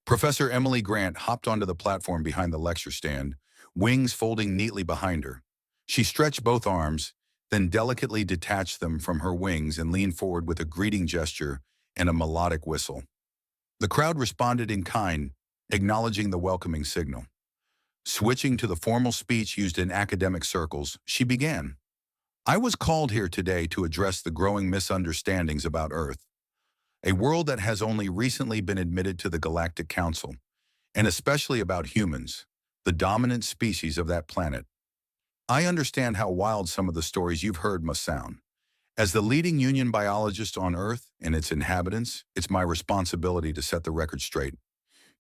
Professor Emily Grant hopped onto the platform behind the lecture stand, wings folding neatly behind her. She stretched both arms, then delicately detached them from her wings and leaned forward with a greeting gesture and a melodic whistle. The crowd responded in kind, acknowledging the welcoming signal. Switching to the formal speech used in academic circles, she began. I was called here today to address the growing misunderstandings about Earth, a world that has only recently been admitted to the Galactic Council, and especially about humans, the dominant species of that planet. I understand how wild some of the stories you've heard must sound. As the leading union biologist on Earth and its inhabitants, it's my responsibility to set the record straight.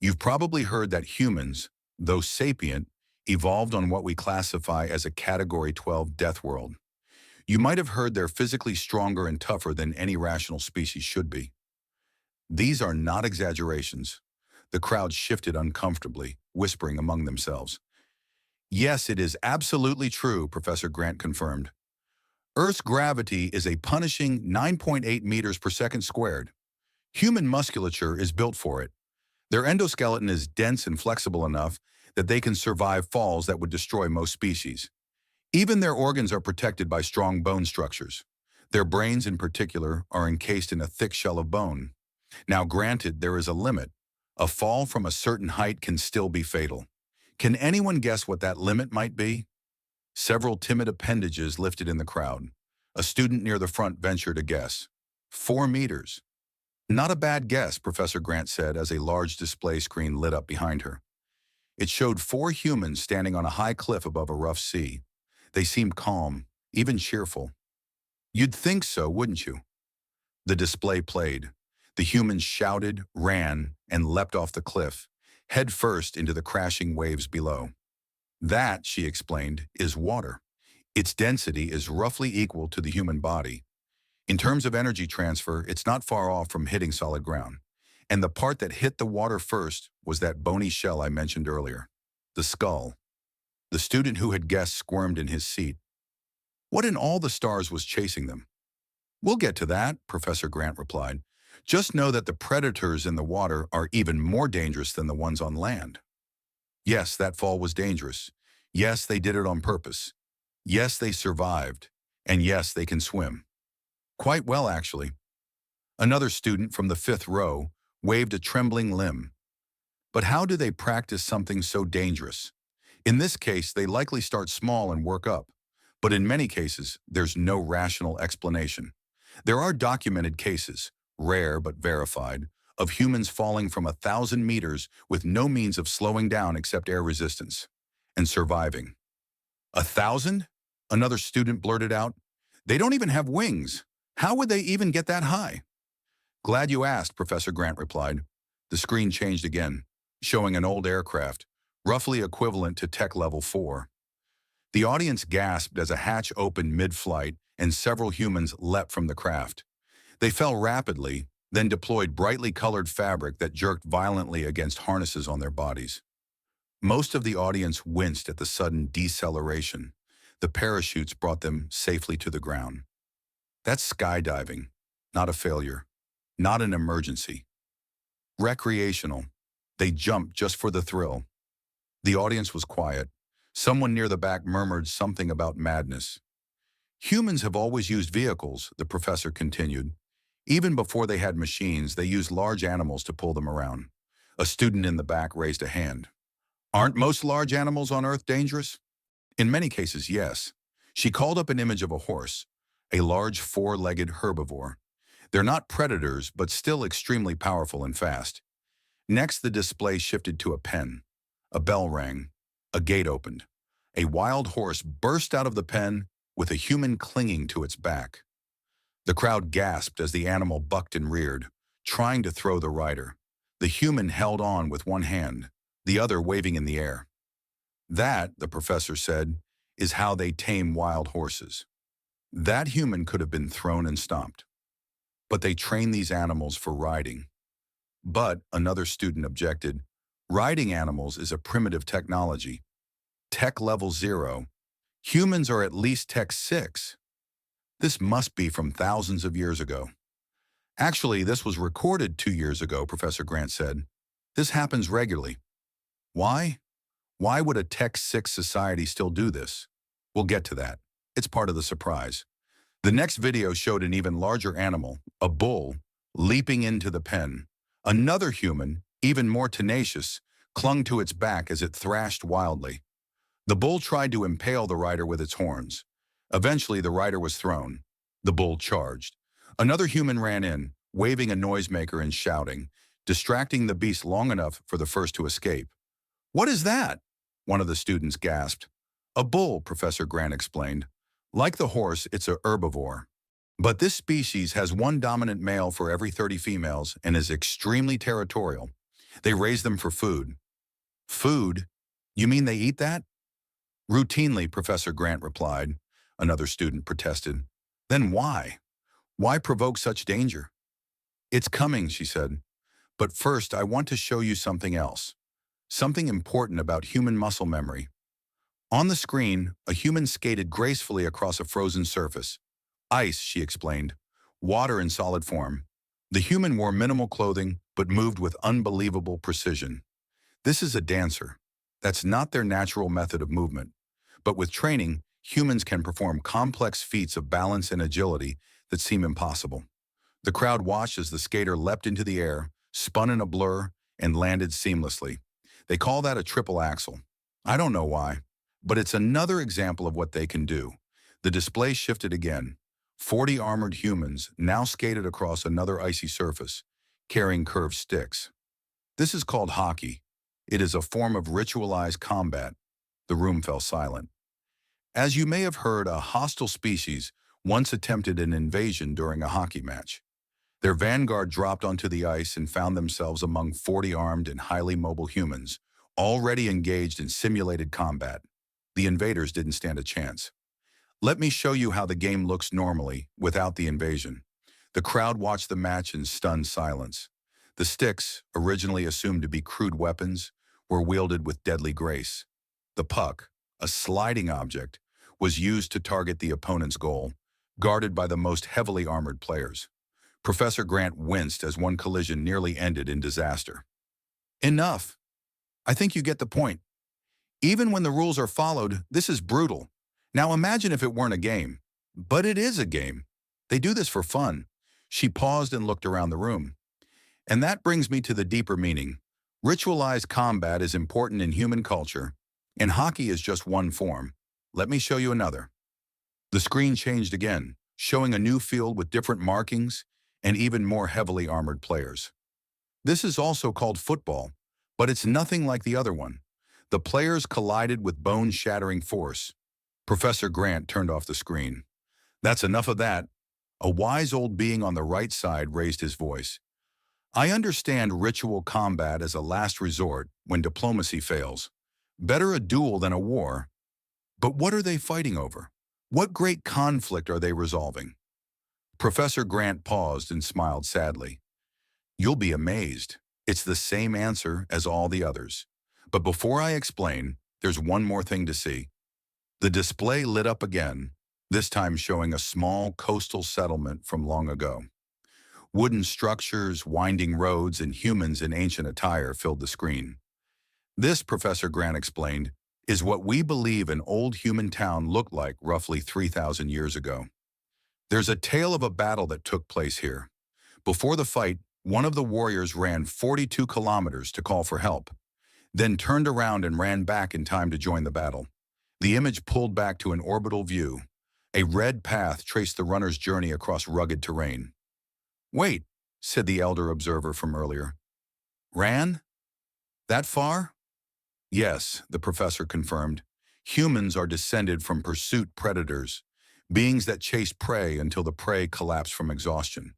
You've probably heard that humans, though sapient, evolved on what we classify as a Category 12 death world. You might have heard they're physically stronger and tougher than any rational species should be. These are not exaggerations. The crowd shifted uncomfortably, whispering among themselves. Yes, it is absolutely true, Professor Grant confirmed. Earth's gravity is a punishing 9.8 meters per second squared. Human musculature is built for it. Their endoskeleton is dense and flexible enough that they can survive falls that would destroy most species. Even their organs are protected by strong bone structures. Their brains, in particular, are encased in a thick shell of bone. Now, granted, there is a limit. A fall from a certain height can still be fatal. Can anyone guess what that limit might be? Several timid appendages lifted in the crowd. A student near the front ventured a guess. 4 meters. Not a bad guess, Professor Grant said as a large display screen lit up behind her. It showed 4 humans standing on a high cliff above a rough sea. They seemed calm, even cheerful. You'd think so, wouldn't you? The display played. The humans shouted, ran, and leapt off the cliff, head first into the crashing waves below. That, she explained, is water. Its density is roughly equal to the human body. In terms of energy transfer, it's not far off from hitting solid ground. And the part that hit the water first was that bony shell I mentioned earlier, the skull. The student who had guessed squirmed in his seat. What in all the stars was chasing them? We'll get to that, Professor Grant replied. Just know that the predators in the water are even more dangerous than the ones on land. Yes, that fall was dangerous. Yes, they did it on purpose. Yes, they survived. And yes, they can swim. Quite well, actually. Another student from the 5th row waved a trembling limb. But how do they practice something so dangerous? In this case, they likely start small and work up. But in many cases, there's no rational explanation. There are documented cases, rare but verified, of humans falling from 1,000 meters with no means of slowing down except air resistance, and surviving. 1,000? Another student blurted out. They don't even have wings. How would they even get that high? Glad you asked, Professor Grant replied. The screen changed again, showing an old aircraft, roughly equivalent to Tech Level 4. The audience gasped as a hatch opened mid-flight and several humans leapt from the craft. They fell rapidly, then deployed brightly colored fabric that jerked violently against harnesses on their bodies. Most of the audience winced at the sudden deceleration. The parachutes brought them safely to the ground. That's skydiving, not a failure, not an emergency. Recreational. They jumped just for the thrill. The audience was quiet. Someone near the back murmured something about madness. Humans have always used vehicles, the professor continued. Even before they had machines, they used large animals to pull them around. A student in the back raised a hand. Aren't most large animals on Earth dangerous? In many cases, yes. She called up an image of a horse, a large 4-legged herbivore. They're not predators, but still extremely powerful and fast. Next, the display shifted to a pen. A bell rang. A gate opened. A wild horse burst out of the pen with a human clinging to its back. The crowd gasped as the animal bucked and reared, trying to throw the rider. The human held on with one hand, the other waving in the air. That, the professor said, is how they tame wild horses. That human could have been thrown and stomped. But they train these animals for riding. But, another student objected, riding animals is a primitive technology. Tech level 0. Humans are at least Tech 6. This must be from thousands of years ago. Actually, this was recorded 2 years ago, Professor Grant said. This happens regularly. Why? Why would a tech-sick society still do this? We'll get to that. It's part of the surprise. The next video showed an even larger animal, a bull, leaping into the pen. Another human, even more tenacious, clung to its back as it thrashed wildly. The bull tried to impale the rider with its horns. Eventually, the rider was thrown. The bull charged. Another human ran in, waving a noisemaker and shouting, distracting the beast long enough for the first to escape. "What is that?" one of the students gasped. "A bull," Professor Grant explained. "Like the horse, it's a herbivore. But this species has one dominant male for every 30 females and is extremely territorial. They raise them for food." "Food? You mean they eat that?" "Routinely," Professor Grant replied. Another student protested. "Then why? Why provoke such danger?" "It's coming," she said. "But first, I want to show you something else. Something important about human muscle memory." On the screen, a human skated gracefully across a frozen surface. "Ice," she explained. "Water in solid form." The human wore minimal clothing, but moved with unbelievable precision. This is a dancer. That's not their natural method of movement. But with training, humans can perform complex feats of balance and agility that seem impossible. The crowd watched as the skater leapt into the air, spun in a blur, and landed seamlessly. They call that a triple axel. I don't know why, but it's another example of what they can do. The display shifted again. 40 armored humans now skated across another icy surface, carrying curved sticks. This is called hockey. It is a form of ritualized combat. The room fell silent. As you may have heard, a hostile species once attempted an invasion during a hockey match. Their vanguard dropped onto the ice and found themselves among 40 armed and highly mobile humans, already engaged in simulated combat. The invaders didn't stand a chance. Let me show you how the game looks normally, without the invasion. The crowd watched the match in stunned silence. The sticks, originally assumed to be crude weapons, were wielded with deadly grace. The puck, a sliding object, was used to target the opponent's goal, guarded by the most heavily armored players. Professor Grant winced as one collision nearly ended in disaster. "Enough. I think you get the point. Even when the rules are followed, this is brutal. Now imagine if it weren't a game." "But it is a game. They do this for fun." She paused and looked around the room. "And that brings me to the deeper meaning. Ritualized combat is important in human culture, and hockey is just one form. Let me show you another." The screen changed again, showing a new field with different markings and even more heavily armored players. This is also called football, but it's nothing like the other one. The players collided with bone-shattering force. Professor Grant turned off the screen. "That's enough of that." A wise old being on the right side raised his voice. "I understand ritual combat as a last resort when diplomacy fails. Better a duel than a war. But what are they fighting over? What great conflict are they resolving?" Professor Grant paused and smiled sadly. "You'll be amazed. It's the same answer as all the others. But before I explain, there's one more thing to see." The display lit up again, this time showing a small coastal settlement from long ago. Wooden structures, winding roads, and humans in ancient attire filled the screen. "This," Professor Grant explained, "is what we believe an old human town looked like roughly 3,000 years ago. There's a tale of a battle that took place here. Before the fight, one of the warriors ran 42 kilometers to call for help, then turned around and ran back in time to join the battle. The image pulled back to an orbital view. A red path traced the runner's journey across rugged terrain." "Wait," said the elder observer from earlier. "Ran? That far?" "Yes," the professor confirmed. "Humans are descended from pursuit predators, beings that chase prey until the prey collapse from exhaustion.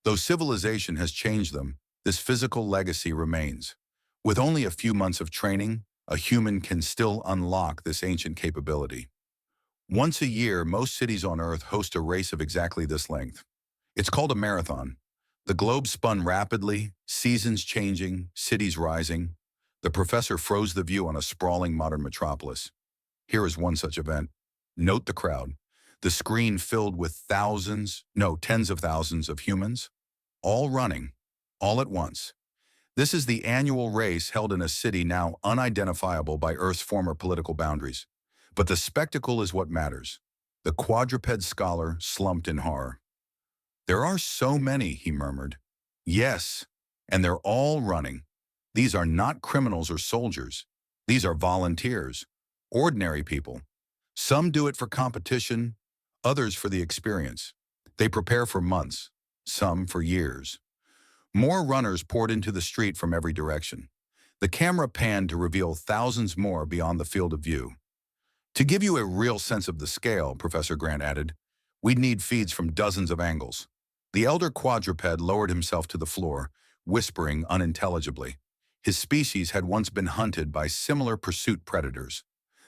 Though civilization has changed them, this physical legacy remains. With only a few months of training, a human can still unlock this ancient capability. Once a year, most cities on Earth host a race of exactly this length. It's called a marathon. The globe spun rapidly, seasons changing, cities rising. The professor froze the view on a sprawling modern metropolis. Here is one such event. Note the crowd. The screen filled with tens of thousands of humans, all running, all at once. This is the annual race held in a city now unidentifiable by Earth's former political boundaries. But the spectacle is what matters. The quadruped scholar slumped in horror. There are so many, he murmured. Yes, and they're all running. These are not criminals or soldiers. These are volunteers, ordinary people. Some do it for competition, others for the experience. They prepare for months, some for years. More runners poured into the street from every direction. The camera panned to reveal thousands more beyond the field of view. To give you a real sense of the scale, Professor Grant added, we'd need feeds from dozens of angles. The elder quadruped lowered himself to the floor, whispering unintelligibly. His species had once been hunted by similar pursuit predators.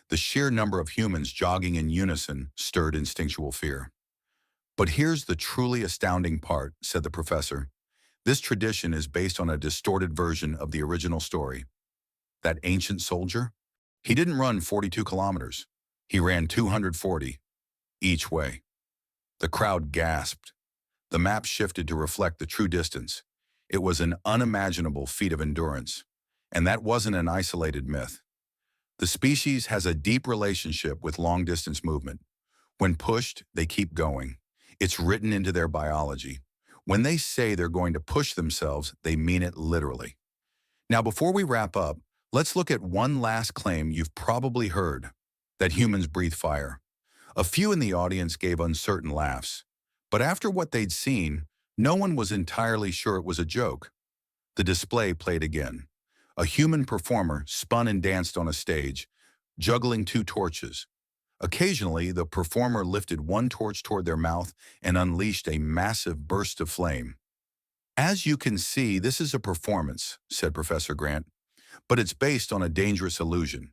The sheer number of humans jogging in unison stirred instinctual fear. But here's the truly astounding part, said the professor. This tradition is based on a distorted version of the original story. That ancient soldier? He didn't run 42 kilometers. He ran 240, each way. The crowd gasped. The map shifted to reflect the true distance. It was an unimaginable feat of endurance. And that wasn't an isolated myth. The species has a deep relationship with long-distance movement. When pushed, they keep going. It's written into their biology. When they say they're going to push themselves, they mean it literally. Now, before we wrap up, let's look at one last claim you've probably heard, that humans breathe fire. A few in the audience gave uncertain laughs. But after what they'd seen, no one was entirely sure it was a joke. The display played again. A human performer spun and danced on a stage, juggling two torches. Occasionally, the performer lifted one torch toward their mouth and unleashed a massive burst of flame. As you can see, this is a performance, said Professor Grant, but it's based on a dangerous illusion.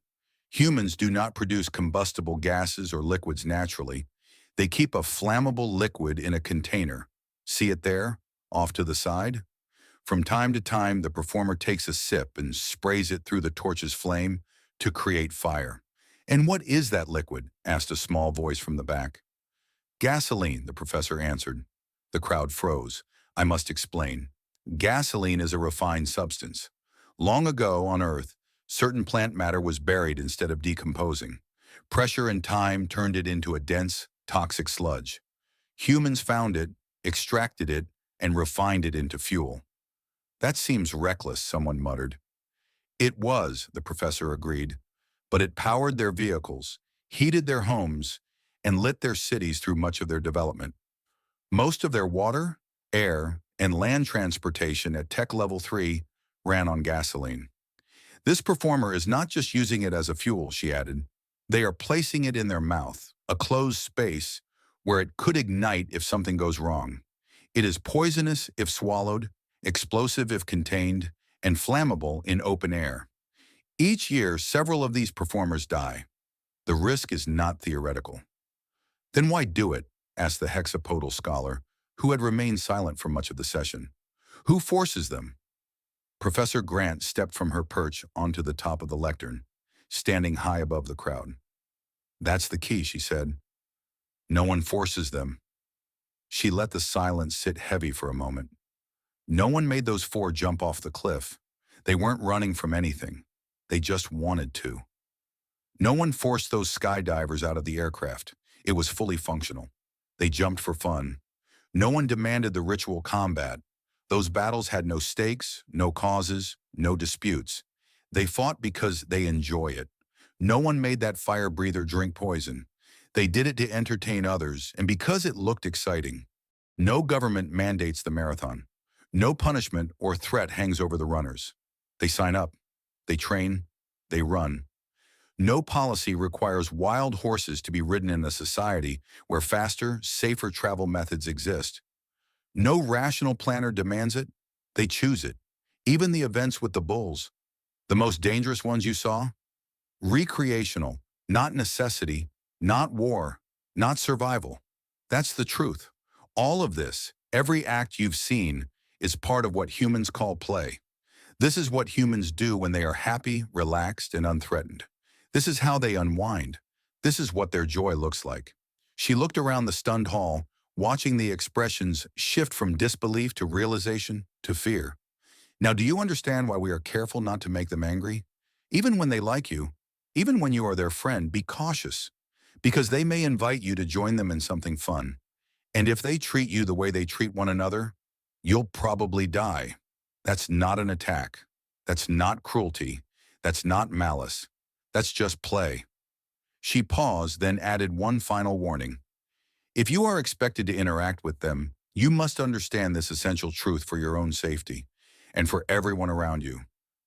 Humans do not produce combustible gases or liquids naturally. They keep a flammable liquid in a container. See it there, off to the side? From time to time, the performer takes a sip and sprays it through the torch's flame to create fire. And what is that liquid? Asked a small voice from the back. Gasoline, the professor answered. The crowd froze. I must explain. Gasoline is a refined substance. Long ago on Earth, certain plant matter was buried instead of decomposing. Pressure and time turned it into a dense, toxic sludge. Humans found it, extracted it, and refined it into fuel. That seems reckless, someone muttered. It was, the professor agreed. But it powered their vehicles, heated their homes, and lit their cities through much of their development. Most of their water, air, and land transportation at Tech Level 3 ran on gasoline. This performer is not just using it as a fuel, she added. They are placing it in their mouth, a closed space where it could ignite if something goes wrong. It is poisonous if swallowed, explosive if contained, and flammable in open air. Each year, several of these performers die. The risk is not theoretical. Then why do it? Asked the hexapodal scholar, who had remained silent for much of the session. Who forces them? Professor Grant stepped from her perch onto the top of the lectern, standing high above the crowd. That's the key, she said. No one forces them. She let the silence sit heavy for a moment. No one made those four jump off the cliff. They weren't running from anything. They just wanted to. No one forced those skydivers out of the aircraft. It was fully functional. They jumped for fun. No one demanded the ritual combat. Those battles had no stakes, no causes, no disputes. They fought because they enjoy it. No one made that fire breather drink poison. They did it to entertain others, and because it looked exciting. No government mandates the marathon. No punishment or threat hangs over the runners. They sign up. They train. They run. No policy requires wild horses to be ridden in a society where faster, safer travel methods exist. No rational planner demands it. They choose it. Even the events with the bulls. The most dangerous ones you saw? Recreational, not necessity, not war, not survival. That's the truth. All of this, every act you've seen, is part of what humans call play. This is what humans do when they are happy, relaxed, and unthreatened. This is how they unwind. This is what their joy looks like. She looked around the stunned hall, watching the expressions shift from disbelief to realization to fear. Now, do you understand why we are careful not to make them angry? Even when they like you, even when you are their friend, be cautious, because they may invite you to join them in something fun. And if they treat you the way they treat one another, you'll probably die. That's not an attack. That's not cruelty. That's not malice. That's just play. She paused, then added one final warning. If you are expected to interact with them, you must understand this essential truth for your own safety and for everyone around you.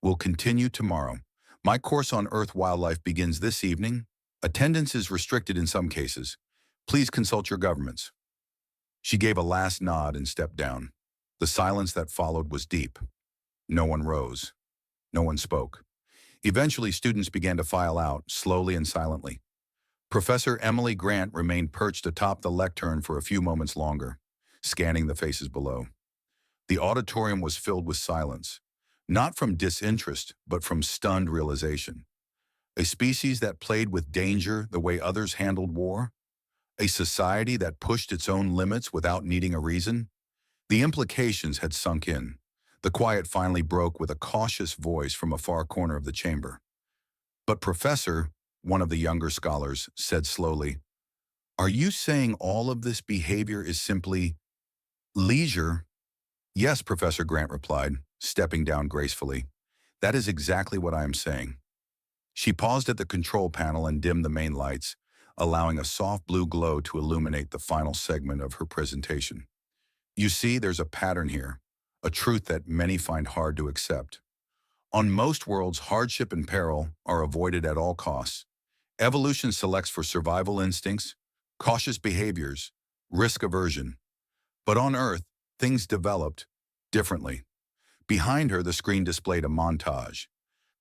We'll continue tomorrow. My course on Earth wildlife begins this evening. Attendance is restricted in some cases. Please consult your governments. She gave a last nod and stepped down. The silence that followed was deep. No one rose. No one spoke. Eventually, students began to file out, slowly and silently. Professor Emily Grant remained perched atop the lectern for a few moments longer, scanning the faces below. The auditorium was filled with silence, not from disinterest, but from stunned realization. A species that played with danger the way others handled war? A society that pushed its own limits without needing a reason? The implications had sunk in. The quiet finally broke with a cautious voice from a far corner of the chamber. "But Professor," one of the younger scholars said slowly, "are you saying all of this behavior is simply leisure?" "Yes," Professor Grant replied, stepping down gracefully. "That is exactly what I am saying." She paused at the control panel and dimmed the main lights, allowing a soft blue glow to illuminate the final segment of her presentation. "You see, there's a pattern here, a truth that many find hard to accept. On most worlds, hardship and peril are avoided at all costs. Evolution selects for survival instincts, cautious behaviors, risk aversion. But on Earth, things developed differently." Behind her, the screen displayed a montage.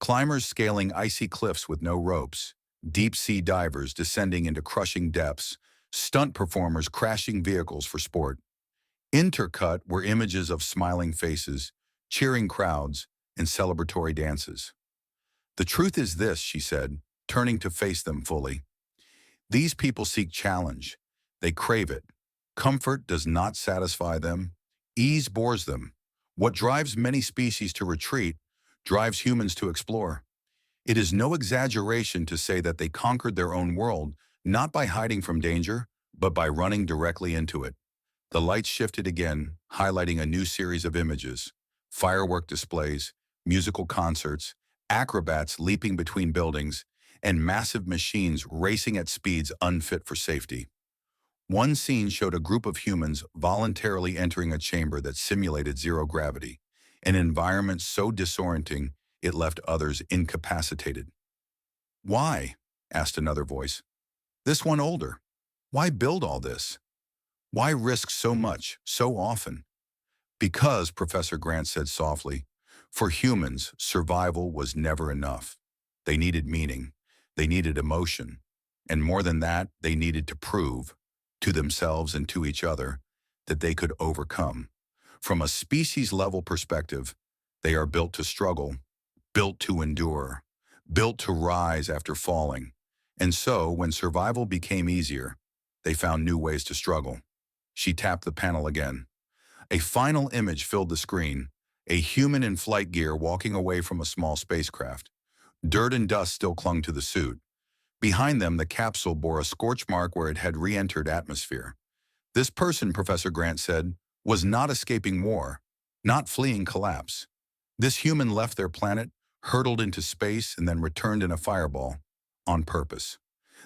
Climbers scaling icy cliffs with no ropes, deep-sea divers descending into crushing depths, stunt performers crashing vehicles for sport. Intercut were images of smiling faces, cheering crowds, and celebratory dances. "The truth is this," she said, turning to face them fully. "These people seek challenge. They crave it. Comfort does not satisfy them. Ease bores them. What drives many species to retreat drives humans to explore. It is no exaggeration to say that they conquered their own world, not by hiding from danger, but by running directly into it." The lights shifted again, highlighting a new series of images: firework displays, musical concerts, acrobats leaping between buildings, and massive machines racing at speeds unfit for safety. One scene showed a group of humans voluntarily entering a chamber that simulated zero gravity, an environment so disorienting it left others incapacitated. "Why?" asked another voice. This one older. "Why build all this? Why risk so much, so often?" "Because," Professor Grant said softly, "for humans, survival was never enough. They needed meaning. They needed emotion. And more than that, they needed to prove, to themselves and to each other, that they could overcome. From a species-level perspective, they are built to struggle, built to endure, built to rise after falling. And so, when survival became easier, they found new ways to struggle." She tapped the panel again. A final image filled the screen, a human in flight gear walking away from a small spacecraft. Dirt and dust still clung to the suit. Behind them, the capsule bore a scorch mark where it had re-entered atmosphere. This person, Professor Grant said, was not escaping war, not fleeing collapse. This human left their planet, hurtled into space, and then returned in a fireball, on purpose.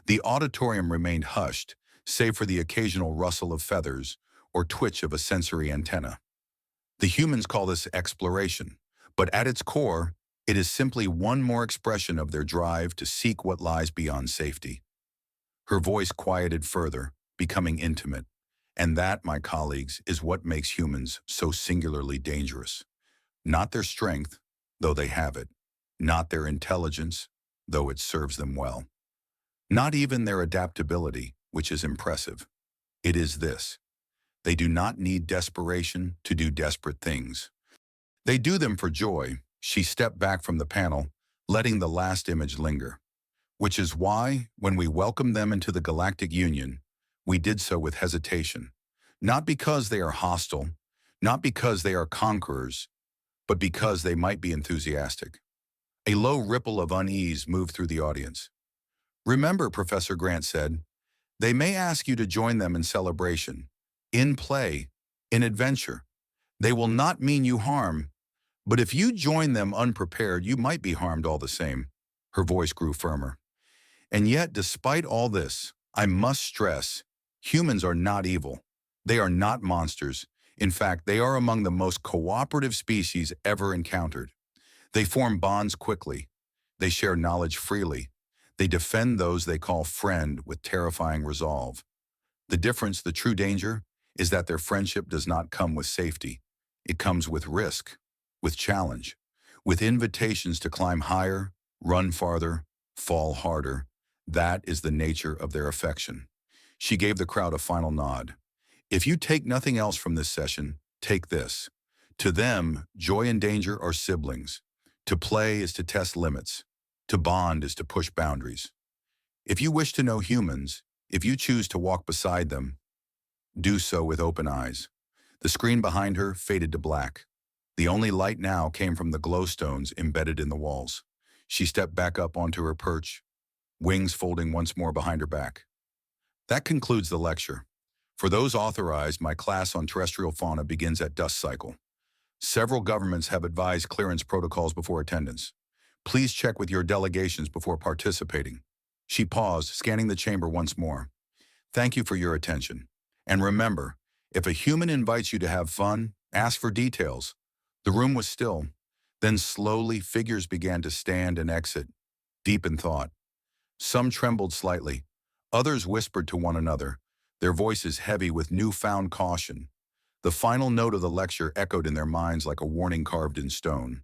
The auditorium remained hushed, save for the occasional rustle of feathers or twitch of a sensory antenna. The humans call this exploration, but at its core, it is simply one more expression of their drive to seek what lies beyond safety. Her voice quieted further, becoming intimate. "And that, my colleagues, is what makes humans so singularly dangerous. Not their strength, though they have it. Not their intelligence, though it serves them well. Not even their adaptability, which is impressive. It is this: they do not need desperation to do desperate things. They do them for joy." She stepped back from the panel, letting the last image linger. "Which is why, when we welcomed them into the Galactic Union, we did so with hesitation. Not because they are hostile, not because they are conquerors, but because they might be enthusiastic. A low ripple of unease moved through the audience. Remember, Professor Grant said, they may ask you to join them in celebration, in play, in adventure. They will not mean you harm, but if you join them unprepared, you might be harmed all the same. Her voice grew firmer. And yet, despite all this, I must stress, humans are not evil. They are not monsters. In fact, they are among the most cooperative species ever encountered. They form bonds quickly. They share knowledge freely. They defend those they call friend with terrifying resolve. The difference, the true danger, is that their friendship does not come with safety. It comes with risk, with challenge, with invitations to climb higher, run farther, fall harder. That is the nature of their affection. She gave the crowd a final nod. If you take nothing else from this session, take this. To them, joy and danger are siblings. To play is to test limits. To bond is to push boundaries. If you wish to know humans, if you choose to walk beside them, do so with open eyes. The screen behind her faded to black. The only light now came from the glowstones embedded in the walls. She stepped back up onto her perch, wings folding once more behind her back. That concludes the lecture. For those authorized, my class on terrestrial fauna begins at dusk cycle. Several governments have advised clearance protocols before attendance. Please check with your delegations before participating. She paused, scanning the chamber once more. Thank you for your attention. And remember, if a human invites you to have fun, ask for details. The room was still. Then slowly, figures began to stand and exit, deep in thought. Some trembled slightly. Others whispered to one another, their voices heavy with newfound caution. The final note of the lecture echoed in their minds like a warning carved in stone.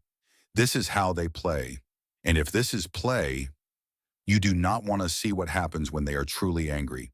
This is how they play. And if this is play, you do not want to see what happens when they are truly angry.